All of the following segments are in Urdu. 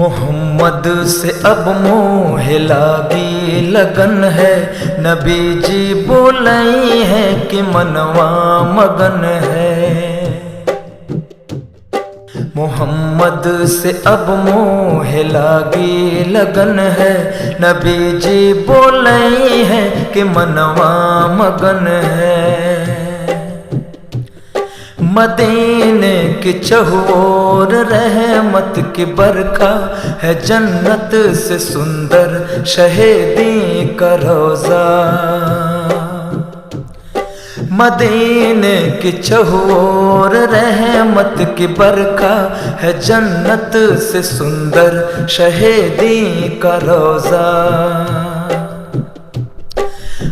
محمد سے اب موہ لاگی لگن ہے، نبی جی بولئی ہے کہ منوا مگن ہے۔ محمد سے اب موہ لاگی لگن ہے، نبی جی بولئی ہے کہ منوا مگن ہے۔ مدینے کی چہور رحمت کی برکھا ہے، جنت سے سندر شہیدی کا روضہ۔ مدینے کی چہور رحمت کی برکھا ہے، جنت سے سندر شہیدی کا روضہ۔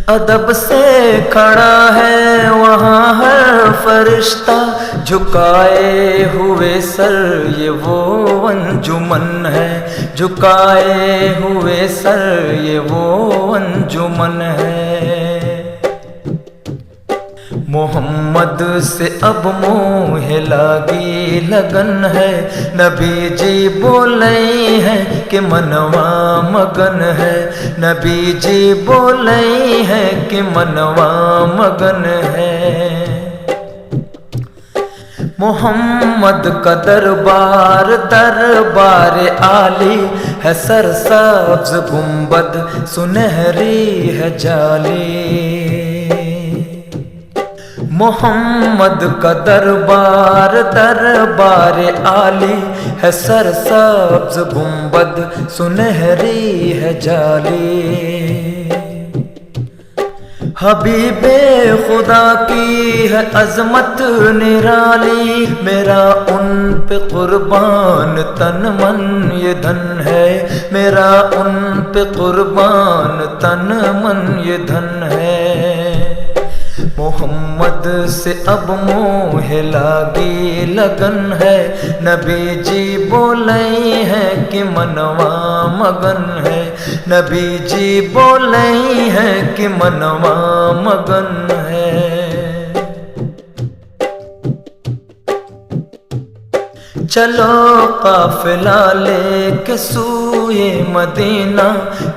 ادب سے کھڑا ہے وہاں ہر فرشتہ، جھکائے ہوئے سر یہ وہ انجمن ہے، جھکائے ہوئے سر یہ وہ انجمن ہے۔ محمد سے اب موہ لاگی لگن ہے، نبی جی بولئی ہے کہ منوا مگن ہے، نبی جی بولئی ہے کہ منوا مگن ہے۔ محمد کا دربار دربار عالی ہے، سرسبز گنبد سنہری ہے جالی۔ محمد کا دربار دربار عالی ہے، سرسبز گنبد سنہری ہے جالی۔ حبیب خدا کی ہے عظمت نرالی، میرا ان پہ قربان تن من یہ دھن ہے، میرا ان پہ قربان تن من یہ دھن ہے۔ محمد سے اب موہ لاگی لگن ہے، نبی جی بولئی ہے کہ منوا مگن ہے، نبی جی بولئی ہے کہ منوا مگن ہے۔ چلو قافلہ لے کے سوئے مدینہ،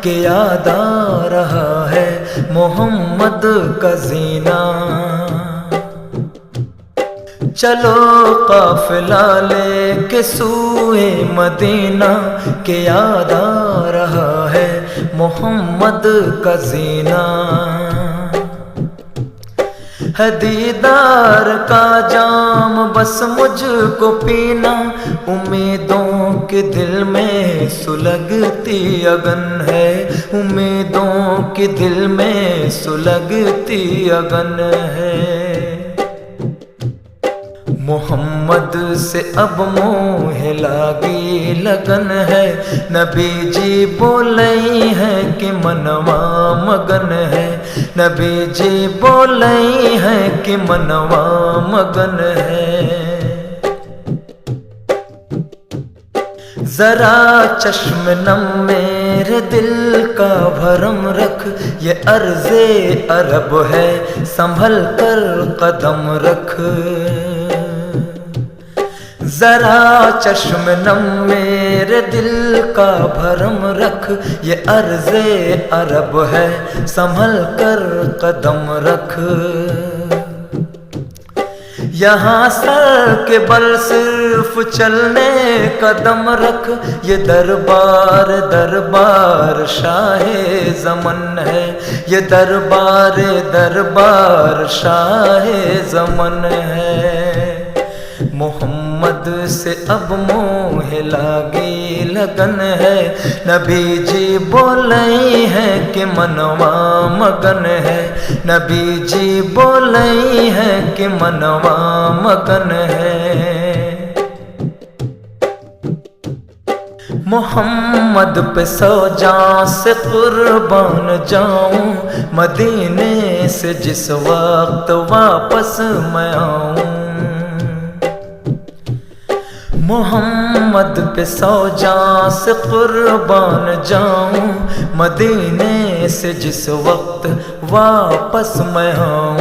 کہ یاد آ رہا ہے محمد کا زینہ۔ چلو قافلہ لے کے سوئے مدینہ، کہ یاد آ رہا ہے محمد کا زینہ۔ ہے دیدار کا جام بس مجھ کو پینا، امیدوں کے دل میں سلگتی اگن ہے، امیدوں کے دل میں سلگتی اگن ہے۔ محمد سے اب موہ لاگی لگن ہے، نبی جی بولئی ہے کہ منوا مگن ہے، نبی جی بولئی ہے کہ منوا مگن ہے۔ ذرا چشم نم میرے دل کا بھرم رکھ، یہ عرض عرب ہے سنبھل کر قدم رکھ۔ ذرا چشم نم میرے دل کا بھرم رکھ، یہ عرض عرب ہے سنبھل کر قدم رکھ۔ یہاں سر کے بل صرف چلنے قدم رکھ، یہ دربار دربار شاہ زمن ہے، یہ دربار دربار شاہ زمن ہے۔ محمد سے اب موہ لاگی لگن ہے، نبی جی بولئی ہے کہ منوا مگن ہے، نبی جی بولئی ہے کہ منوا مگن ہے۔ محمد پہ 100 جاں سے قربان جاؤں، مدینے سے جس وقت واپس میں آؤں۔ محمد پہ 100 جاں سے قربان جاؤں، مدینے سے جس وقت واپس میں آؤں۔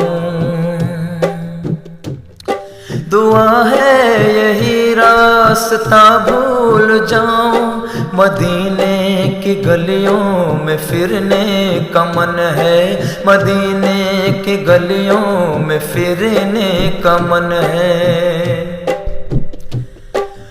دعا ہے یہی راستہ بھول جاؤں، مدینے کی گلیوں میں پھرنے کا من ہے، مدینے کی گلیوں میں پھرنے کا من ہے۔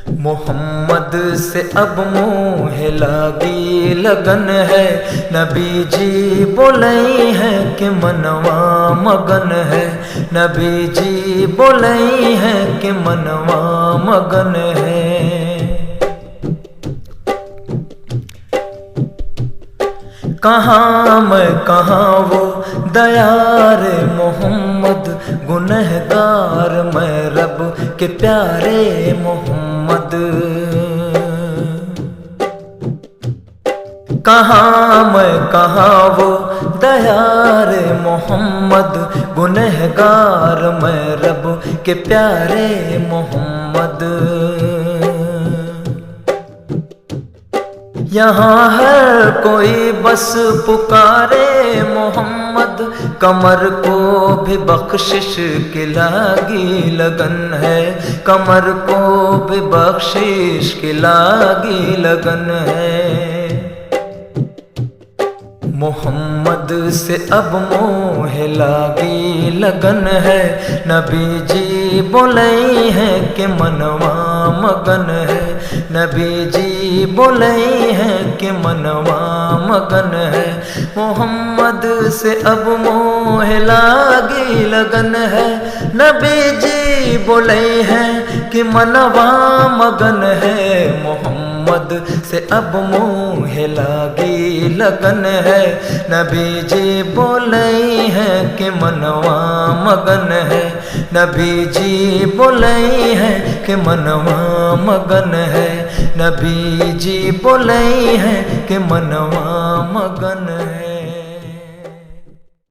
محمد سے اب موہ لاگی لگن ہے، نبی جی بولئی ہے کہ منوا مگن ہے، نبی جی بولئی ہے کہ منوا مگن ہے۔ کہاں میں کہاں وہ دیار محمد، گنہگار میں رب کے پیارے محمد۔ کہاں میں کہاں وہ دیار محمد، گنہگار میں رب کے پیارے محمد۔ یہاں ہر کوئی بس پکارے محمد، کمر کو بھی بخشش کی لاگی لگن ہے، کمر کو بھی بخشش کی لاگی لگن ہے۔ محمد سے اب موہ لاگی لگن ہے، نبی جی بولئی ہے کہ منوا مگن ہے، نبی جی بولئی ہے کہ منوا مگن ہے۔ محمد سے اب موہ لاگی لگن ہے، نبی جی بولئی ہے کہ منوا مگن ہے۔ محمد سے اب موہ لاگی لگن ہے، نبی جی بولئی ہے کہ منوا مگن ہے، نبی جی بولئی ہے کہ منوا مگن ہے، نبی جی بولئی ہے کہ منوا مگن ہے۔